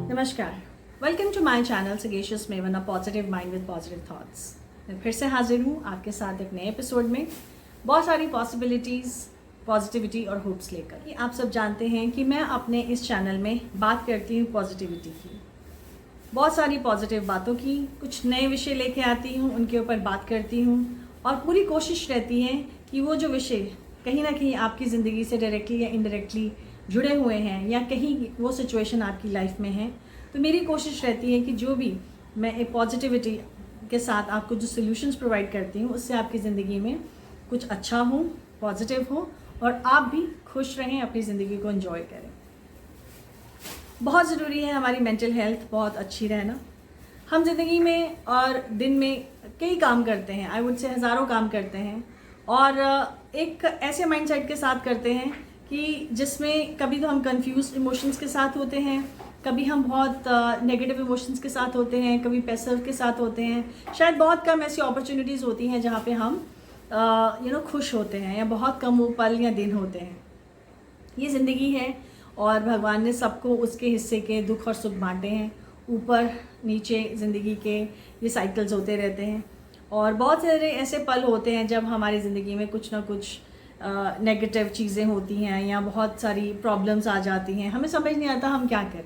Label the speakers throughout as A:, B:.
A: नमस्कार, welcome to my channel sagacious maven, a positive mind with positive thoughts. मैं फिर से हाजिर हूँ आपके साथ एक नए एपिसोड में बहुत सारी पॉसिबिलिटीज़, पॉजिटिविटी और होप्स लेकर। आप सब जानते हैं कि मैं अपने इस चैनल में बात करती हूँ पॉजिटिविटी की, बहुत सारी पॉजिटिव बातों की, कुछ नए विषय लेके आती हूँ, उनके ऊपर बात करती हूँ और पूरी कोशिश रहती है कि वो जो विषय कहीं ना कहीं आपकी ज़िंदगी से डायरेक्टली या इनडायरेक्टली जुड़े हुए हैं या कहीं वो सिचुएशन आपकी लाइफ में है, तो मेरी कोशिश रहती है कि जो भी मैं एक पॉजिटिविटी के साथ आपको जो सॉल्यूशंस प्रोवाइड करती हूँ उससे आपकी ज़िंदगी में कुछ अच्छा हो, पॉजिटिव हो और आप भी खुश रहें, अपनी ज़िंदगी को एंजॉय करें। बहुत ज़रूरी है हमारी मेंटल हेल्थ बहुत अच्छी रहना। हम ज़िंदगी में और दिन में कई काम करते हैं, आई वुड से हज़ारों काम करते हैं और एक ऐसे माइंडसेट के साथ करते हैं कि जिसमें कभी तो हम कंफ्यूज इमोशंस के साथ होते हैं, कभी हम बहुत नेगेटिव इमोशंस के साथ होते हैं, कभी पैसिव के साथ होते हैं। शायद बहुत कम ऐसी अपॉर्चुनिटीज़ होती हैं जहाँ पे हम खुश होते हैं या बहुत कम वो पल या दिन होते हैं। ये ज़िंदगी है और भगवान ने सबको उसके हिस्से के दुख और सुख बांटे हैं। ऊपर नीचे ज़िंदगी के ये साइकिल्स होते रहते हैं और बहुत सारे ऐसे पल होते हैं जब हमारी ज़िंदगी में कुछ ना कुछ नेगेटिव चीज़ें होती हैं या बहुत सारी प्रॉब्लम्स आ जाती हैं, हमें समझ नहीं आता हम क्या करें।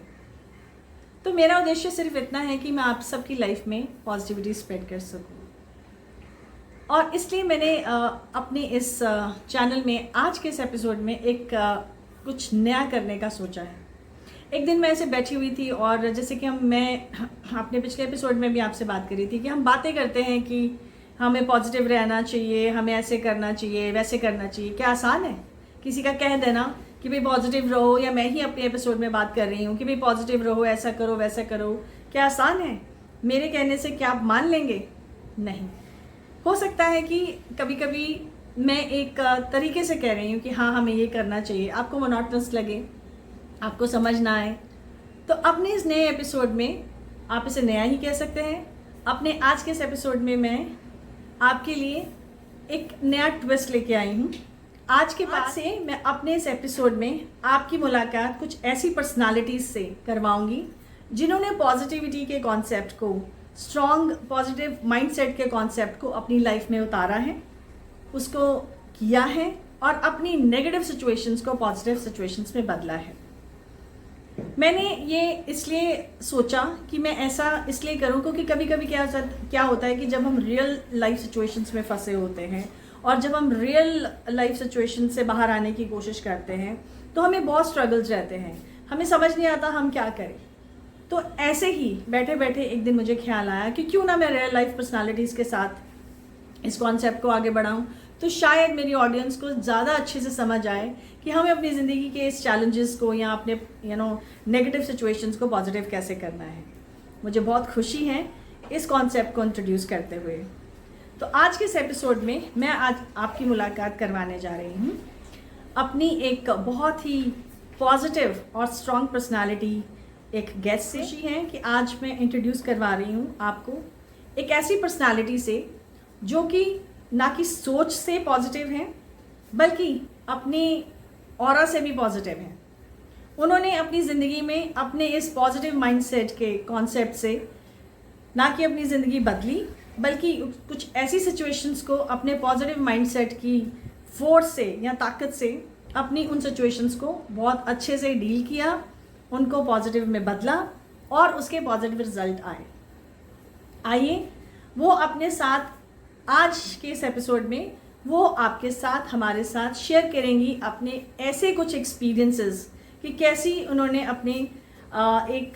A: तो मेरा उद्देश्य सिर्फ इतना है कि मैं आप सबकी लाइफ में पॉजिटिविटी स्प्रेड कर सकूं और इसलिए मैंने अपने इस चैनल में आज के इस एपिसोड में एक कुछ नया करने का सोचा है। एक दिन मैं ऐसे बैठी हुई थी और जैसे कि मैं अपने पिछले एपिसोड में भी आपसे बात करी थी कि हम बातें करते हैं कि हमें पॉजिटिव रहना चाहिए, हमें ऐसे करना चाहिए, वैसे करना चाहिए। क्या आसान है किसी का कह देना कि भाई पॉजिटिव रहो, या मैं ही अपने एपिसोड में बात कर रही हूँ कि भाई पॉजिटिव रहो, ऐसा करो वैसा करो। क्या आसान है? मेरे कहने से क्या आप मान लेंगे? नहीं। हो सकता है कि कभी कभी मैं एक तरीके से कह रही हूँ कि हाँ हमें ये करना चाहिए, आपको मोनोटोनस लगे, आपको समझ ना आए, तो अपने इस नए एपिसोड में, आप इसे नया ही कह सकते हैं, अपने आज के इस एपिसोड में मैं आपके लिए एक नया ट्विस्ट लेके आई हूँ। आज के बाद से मैं अपने इस एपिसोड में आपकी मुलाकात कुछ ऐसी पर्सनालिटीज़ से करवाऊंगी जिन्होंने पॉजिटिविटी के कॉन्सेप्ट को, स्ट्रॉन्ग पॉजिटिव माइंडसेट के कॉन्सेप्ट को अपनी लाइफ में उतारा है, उसको किया है और अपनी नेगेटिव सिचुएशंस को पॉजिटिव सिचुएशंस में बदला है। मैंने ये इसलिए सोचा कि मैं ऐसा इसलिए करूं क्योंकि कभी कभी क्या होता है कि जब हम रियल लाइफ सिचुएशंस में फंसे होते हैं और जब हम रियल लाइफ सिचुएशन से बाहर आने की कोशिश करते हैं तो हमें बहुत स्ट्रगल्स रहते हैं, हमें समझ नहीं आता हम क्या करें। तो ऐसे ही बैठे बैठे एक दिन मुझे ख्याल आया कि क्यों ना मैं रियल लाइफ पर्सनालिटीज़ के साथ इस कॉन्सेप्ट को आगे बढ़ाऊं, तो शायद मेरी ऑडियंस को ज़्यादा अच्छे से समझ आए कि हमें अपनी ज़िंदगी के इस चैलेंजेस को या अपने नेगेटिव सिचुएशंस को पॉजिटिव कैसे करना है। मुझे बहुत खुशी है इस कॉन्सेप्ट को इंट्रोड्यूस करते हुए। तो आज के इस एपिसोड में मैं आज आपकी मुलाकात करवाने जा रही हूँ अपनी एक बहुत ही पॉजिटिव और स्ट्रॉन्ग पर्सनालिटी, एक गेस्ट से। खुशी है कि आज मैं इंट्रोड्यूस करवा रही हूँ आपको एक ऐसी पर्सनालिटी से जो कि ना कि सोच से पॉजिटिव हैं बल्कि अपनी ऑरा से भी पॉजिटिव हैं। उन्होंने अपनी ज़िंदगी में अपने इस पॉजिटिव माइंडसेट के कॉन्सेप्ट से ना कि अपनी ज़िंदगी बदली बल्कि कुछ ऐसी सिचुएशंस को अपने पॉजिटिव माइंडसेट की फोर्स से या ताकत से अपनी उन सिचुएशंस को बहुत अच्छे से डील किया, उनको पॉजिटिव में बदला और उसके पॉजिटिव रिजल्ट आए। आइए वो अपने साथ आज के इस एपिसोड में वो आपके साथ, हमारे साथ शेयर करेंगी अपने ऐसे कुछ एक्सपीरियंसेस कि कैसी उन्होंने अपने एक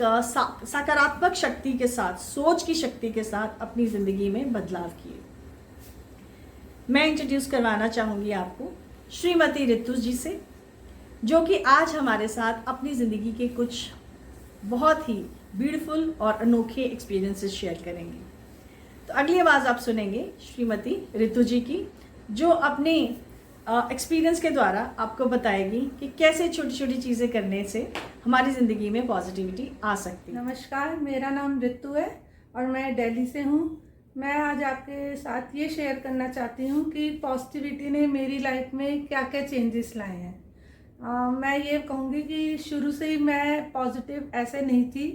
A: सकारात्मक शक्ति के साथ, सोच की शक्ति के साथ अपनी ज़िंदगी में बदलाव किए। मैं इंट्रोड्यूस करवाना चाहूँगी आपको श्रीमती ऋतु जी से, जो कि आज हमारे साथ अपनी ज़िंदगी के कुछ बहुत ही ब्यूटीफुल और अनोखे एक्सपीरियंसेस शेयर करेंगे। तो अगली आवाज़ आप सुनेंगे श्रीमती ऋतु जी की, जो अपने एक्सपीरियंस के द्वारा आपको बताएगी कि कैसे छोटी छोटी चीज़ें करने से हमारी ज़िंदगी में पॉजिटिविटी आ सकती है।
B: नमस्कार, मेरा नाम ऋतु है और मैं दिल्ली से हूँ। मैं आज आपके साथ ये शेयर करना चाहती हूँ कि पॉजिटिविटी ने मेरी लाइफ में क्या क्या चेंजेस लाए हैं। मैं ये कहूँगी कि शुरू से ही मैं पॉजिटिव ऐसे नहीं थी।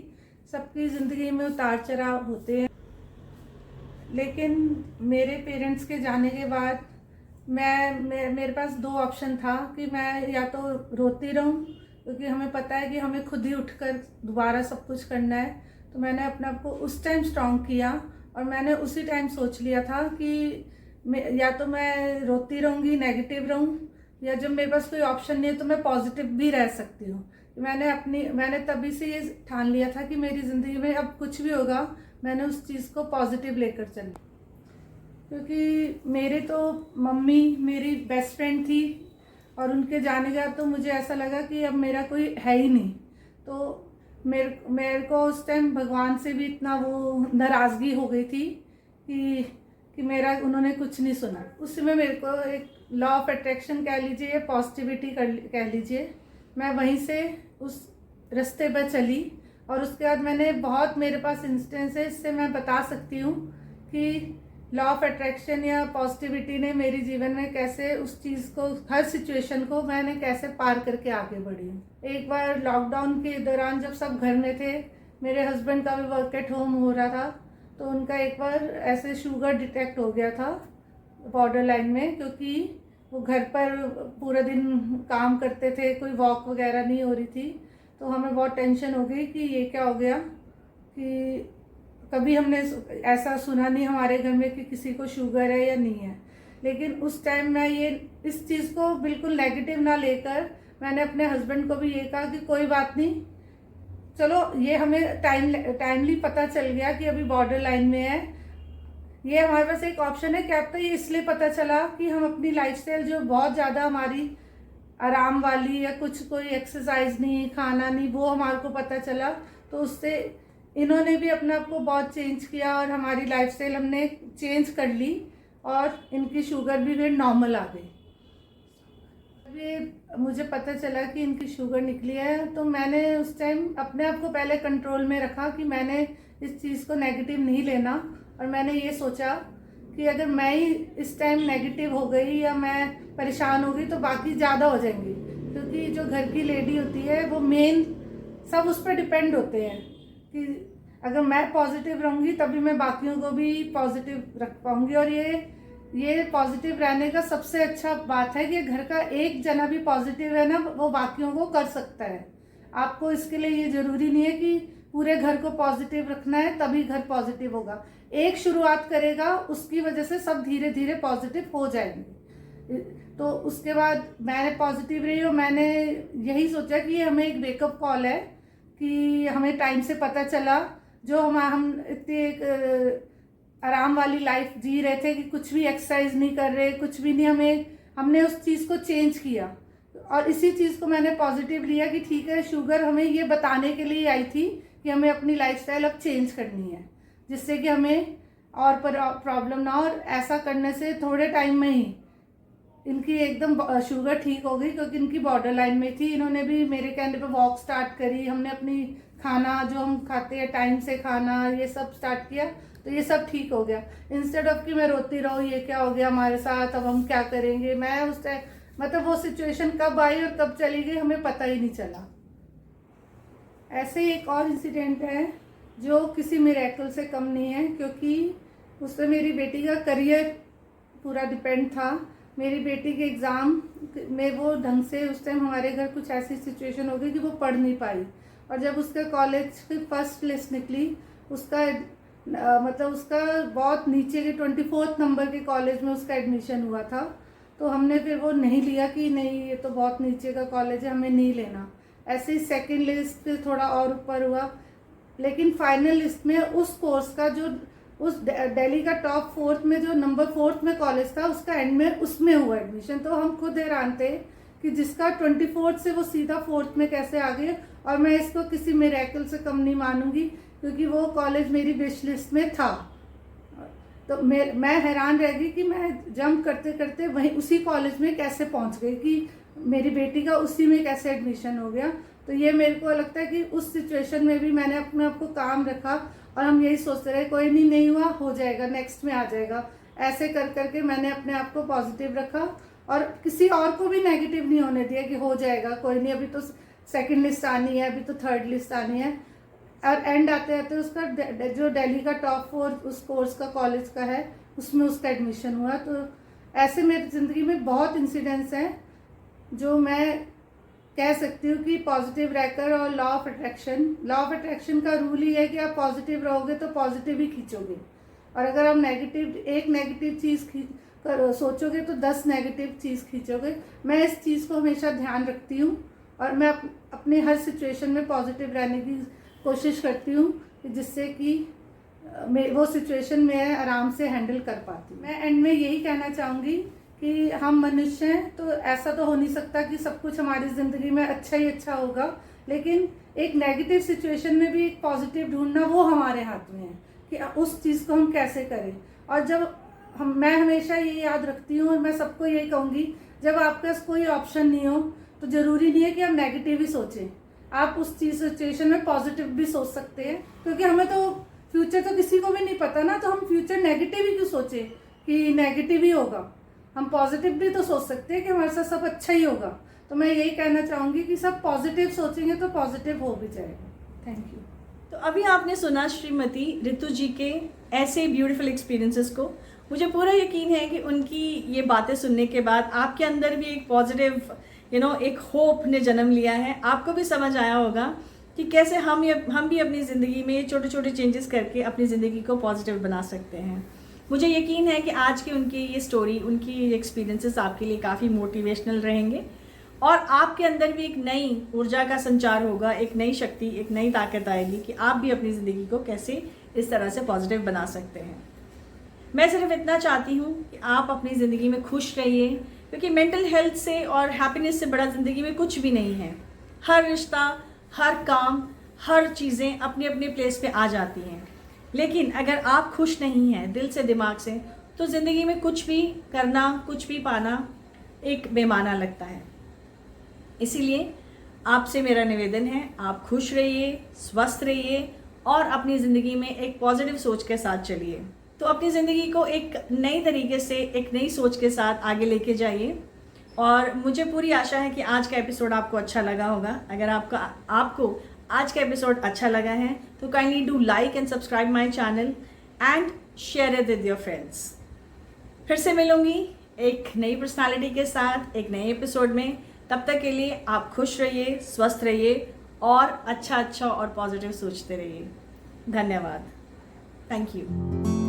B: सबकी ज़िंदगी में उतार चढ़ाव होते हैं, लेकिन मेरे पेरेंट्स के जाने के बाद मेरे पास दो ऑप्शन था कि मैं या तो रोती रहूं, क्योंकि हमें पता है कि हमें खुद ही उठकर दोबारा सब कुछ करना है। तो मैंने अपने आप को उस टाइम स्ट्रॉन्ग किया और मैंने उसी टाइम सोच लिया था कि या तो मैं रोती रहूँगी, नेगेटिव रहूँ, या जब मेरे पास कोई ऑप्शन नहीं है तो मैं पॉजिटिव भी रह सकती हूँ। मैंने तभी से ये ठान लिया था कि मेरी ज़िंदगी में अब कुछ भी होगा, मैंने उस चीज़ को पॉजिटिव लेकर चली। क्योंकि मेरे तो मम्मी मेरी बेस्ट फ्रेंड थी और उनके जाने के बाद तो मुझे ऐसा लगा कि अब मेरा कोई है ही नहीं। तो मेरे को उस टाइम भगवान से भी इतना वो नाराज़गी हो गई थी कि मेरा उन्होंने कुछ नहीं सुना। उस समय मेरे को एक लॉ ऑफ अट्रैक्शन कह लीजिए या पॉजिटिविटी कह लीजिए, मैं वहीं से उस रास्ते पर चली। और उसके बाद मैंने बहुत, मेरे पास इंस्टेंस है, इससे मैं बता सकती हूँ कि लॉ ऑफ अट्रैक्शन या पॉजिटिविटी ने मेरे जीवन में कैसे उस चीज़ को, हर सिचुएशन को मैंने कैसे पार करके आगे बढ़ी हूँ। एक बार लॉकडाउन के दौरान जब सब घर में थे, मेरे हस्बैंड का भी वर्क एट होम हो रहा था, तो उनका एक बार ऐसे शुगर डिटेक्ट हो गया था बॉर्डर लाइन में, क्योंकि वो घर पर पूरा दिन काम करते थे, कोई वॉक वगैरह नहीं हो रही थी। तो हमें बहुत टेंशन हो गई कि ये क्या हो गया, कि कभी हमने ऐसा सुना नहीं हमारे घर में कि किसी को शुगर है या नहीं है। लेकिन उस टाइम मैं इस चीज़ को बिल्कुल नेगेटिव ना लेकर मैंने अपने हस्बैंड को भी ये कहा कि कोई बात नहीं, चलो ये हमें टाइमली पता चल गया कि अभी बॉर्डर लाइन में है, ये हमारे पास एक ऑप्शन है। क्या पता ये इसलिए पता चला कि हम अपनी लाइफस्टाइल जो बहुत ज़्यादा हमारी आराम वाली, या कुछ कोई एक्सरसाइज नहीं, खाना नहीं, वो हमारे को पता चला। तो उससे इन्होंने भी अपने आप को बहुत चेंज किया और हमारी लाइफस्टाइल हमने चेंज कर ली और इनकी शुगर भी फिर नॉर्मल आ गई। अभी मुझे पता चला कि इनकी शुगर निकली है, तो मैंने उस टाइम अपने आप को पहले कंट्रोल में रखा कि मैंने इस चीज़ को नेगेटिव नहीं लेना। और मैंने ये सोचा कि अगर मैं ही इस टाइम नेगेटिव हो गई या मैं परेशान हो गई तो बाकी ज़्यादा हो जाएंगी, क्योंकि जो घर की लेडी होती है वो मेन सब उस पर डिपेंड होते हैं कि अगर मैं पॉजिटिव रहूँगी तभी मैं बाकियों को भी पॉजिटिव रख पाऊँगी। और ये पॉजिटिव रहने का सबसे अच्छा बात है कि घर का एक जना भी पॉजिटिव है ना, वो बाकियों को कर सकता है। आपको इसके लिए ये ज़रूरी नहीं है कि पूरे घर को पॉजिटिव रखना है तभी घर पॉजिटिव होगा। एक शुरुआत करेगा, उसकी वजह से सब धीरे धीरे पॉजिटिव हो जाएंगे। तो उसके बाद मैंने पॉजिटिव रही और मैंने यही सोचा कि ये हमें एक वेकअप कॉल है, कि हमें टाइम से पता चला जो हम इतनी एक आराम वाली लाइफ जी रहे थे कि कुछ भी एक्सरसाइज नहीं कर रहे, कुछ भी नहीं, हमने उस चीज़ को चेंज किया। और इसी चीज़ को मैंने पॉजिटिव लिया कि ठीक है, शुगर हमें ये बताने के लिए आई थी कि हमें अपनी लाइफस्टाइल अब चेंज करनी है, जिससे कि हमें और प्रॉब्लम ना हो। और ऐसा करने से थोड़े टाइम में ही इनकी एकदम शुगर ठीक हो गई, क्योंकि इनकी बॉर्डर लाइन में थी। इन्होंने भी मेरे कहने पे वॉक स्टार्ट करी, हमने अपनी खाना जो हम खाते हैं टाइम से खाना, ये सब स्टार्ट किया, तो ये सब ठीक हो गया। इंस्टेड ऑफ कि मैं रोती रहूँ ये क्या हो गया हमारे साथ, अब हम क्या करेंगे, मैं उस टाइम मतलब वो सिचुएशन कब आई और कब चली गई हमें पता ही नहीं चला। ऐसे ही एक और इंसिडेंट है जो किसी मिरेकल से कम नहीं है, क्योंकि उसमें मेरी बेटी का करियर पूरा डिपेंड था। मेरी बेटी के एग्ज़ाम में वो ढंग से, उस टाइम हमारे घर कुछ ऐसी सिचुएशन हो गई कि वो पढ़ नहीं पाई। और जब उसका कॉलेज की फर्स्ट लिस्ट निकली, उसका मतलब उसका बहुत नीचे के 24th नंबर के कॉलेज में उसका एडमिशन हुआ था। तो हमने फिर वो नहीं लिया कि नहीं ये तो बहुत नीचे का कॉलेज है, हमें नहीं लेना। ऐसे ही सेकेंड लिस्ट पे थोड़ा और ऊपर हुआ, लेकिन फाइनल लिस्ट में उस कोर्स का जो उस दिल्ली का टॉप 4th में जो नंबर 4th में कॉलेज था, उसका एंड में उसमें हुआ एडमिशन। तो हम खुद हैरान थे कि जिसका 24th से वो सीधा 4th में कैसे आ गए। और मैं इसको किसी मिरेकल से कम नहीं मानूंगी, क्योंकि वो कॉलेज मेरी विश लिस्ट में था। तो मैं हैरान रह गई कि मैं जंप करते करते वहीं उसी कॉलेज में कैसे पहुंच गई, कि मेरी बेटी का उसी में कैसे एडमिशन हो गया। तो ये मेरे को लगता है कि उस सिचुएशन में भी मैंने अपने आप को काम रखा और हम यही सोचते रहे कोई नहीं हुआ, हो जाएगा, नेक्स्ट में आ जाएगा। ऐसे कर करके मैंने अपने आप को पॉजिटिव रखा और किसी और को भी नेगेटिव नहीं होने दिया कि हो जाएगा, कोई नहीं, अभी तो सेकंड लिस्ट आनी है, अभी तो थर्ड लिस्ट आनी है। और एंड आते आते उसका जो दिल्ली का टॉप 4 उस कोर्स का कॉलेज का है, उसमें उसका एडमिशन हुआ। तो ऐसे मेरी ज़िंदगी में बहुत इंसिडेंट्स हैं जो मैं कह सकती हूँ कि पॉजिटिव रहकर। और लॉ ऑफ अट्रैक्शन का रूल ही है कि आप पॉजिटिव रहोगे तो पॉजिटिव ही खींचोगे, और अगर आप एक नेगेटिव चीज़ सोचोगे तो 10 नेगेटिव चीज़ खींचोगे। मैं इस चीज़ को हमेशा ध्यान रखती हूँ और मैं अपनी हर सिचुएशन में पॉजिटिव रहने की कोशिश करती हूँ जिससे कि वो सिचुएशन में आराम से हैंडल कर पाती हूँ। मैं एंड में यही कहना चाहूँगी कि हम मनुष्य हैं, तो ऐसा तो हो नहीं सकता कि सब कुछ हमारी ज़िंदगी में अच्छा ही अच्छा होगा, लेकिन एक नेगेटिव सिचुएशन में भी एक पॉजिटिव ढूंढना वो हमारे हाथ में है कि उस चीज़ को हम कैसे करें। और जब मैं हमेशा ये याद रखती हूँ और मैं सबको यही कहूँगी, जब आपके पास कोई ऑप्शन नहीं हो तो ज़रूरी नहीं है कि आप नेगेटिव ही सोचें, आप उस चीज़ सिचुएशन में पॉजिटिव भी सोच सकते हैं, क्योंकि हमें तो फ्यूचर तो किसी को भी नहीं पता ना, तो हम फ्यूचर नेगेटिव ही क्यों सोचें कि नेगेटिव ही होगा। हम पॉजिटिव भी तो सोच सकते हैं कि हमारे साथ सब अच्छा ही होगा। तो मैं यही कहना चाहूँगी कि सब पॉजिटिव सोचेंगे तो पॉजिटिव हो भी जाएगा। Thank you.
A: तो अभी आपने सुना श्रीमती रितु जी के ऐसे ब्यूटीफुल एक्सपीरियंसेस को। मुझे पूरा यकीन है कि उनकी ये बातें सुनने के बाद आपके अंदर भी एक पॉजिटिव एक होप ने जन्म लिया है। आपको भी समझ आया होगा कि कैसे हम भी अपनी ज़िंदगी में छोटे छोटे चेंजेस करके अपनी ज़िंदगी को पॉजिटिव बना सकते हैं। मुझे यकीन है कि आज की उनकी ये स्टोरी, उनकी ये एक्सपीरियंसेस आपके लिए काफ़ी मोटिवेशनल रहेंगे और आपके अंदर भी एक नई ऊर्जा का संचार होगा, एक नई शक्ति, एक नई ताकत आएगी कि आप भी अपनी ज़िंदगी को कैसे इस तरह से पॉजिटिव बना सकते हैं। मैं सिर्फ इतना चाहती हूँ कि आप अपनी ज़िंदगी में खुश रहिए, क्योंकि मेंटल हेल्थ से और हैप्पीनेस से बड़ा ज़िंदगी में कुछ भी नहीं है। हर रिश्ता, हर काम, हर चीज़ें अपनी अपनी प्लेस पे आ जाती हैं, लेकिन अगर आप खुश नहीं हैं दिल से, दिमाग से, तो ज़िंदगी में कुछ भी करना, कुछ भी पाना एक बेमाना लगता है। इसीलिए आपसे मेरा निवेदन है, आप खुश रहिए, स्वस्थ रहिए और अपनी ज़िंदगी में एक पॉजिटिव सोच के साथ चलिए। तो अपनी ज़िंदगी को एक नई तरीके से, एक नई सोच के साथ आगे लेके जाइए। और मुझे पूरी आशा है कि आज का एपिसोड आपको अच्छा लगा होगा। अगर आपको आज का एपिसोड अच्छा लगा है तो kindly do like and subscribe my channel and share it with your friends. फिर से मिलूंगी एक नई पर्सनालिटी के साथ एक नए एपिसोड में। तब तक के लिए आप खुश रहिए, स्वस्थ रहिए और अच्छा और पॉजिटिव सोचते रहिए। धन्यवाद। Thank you.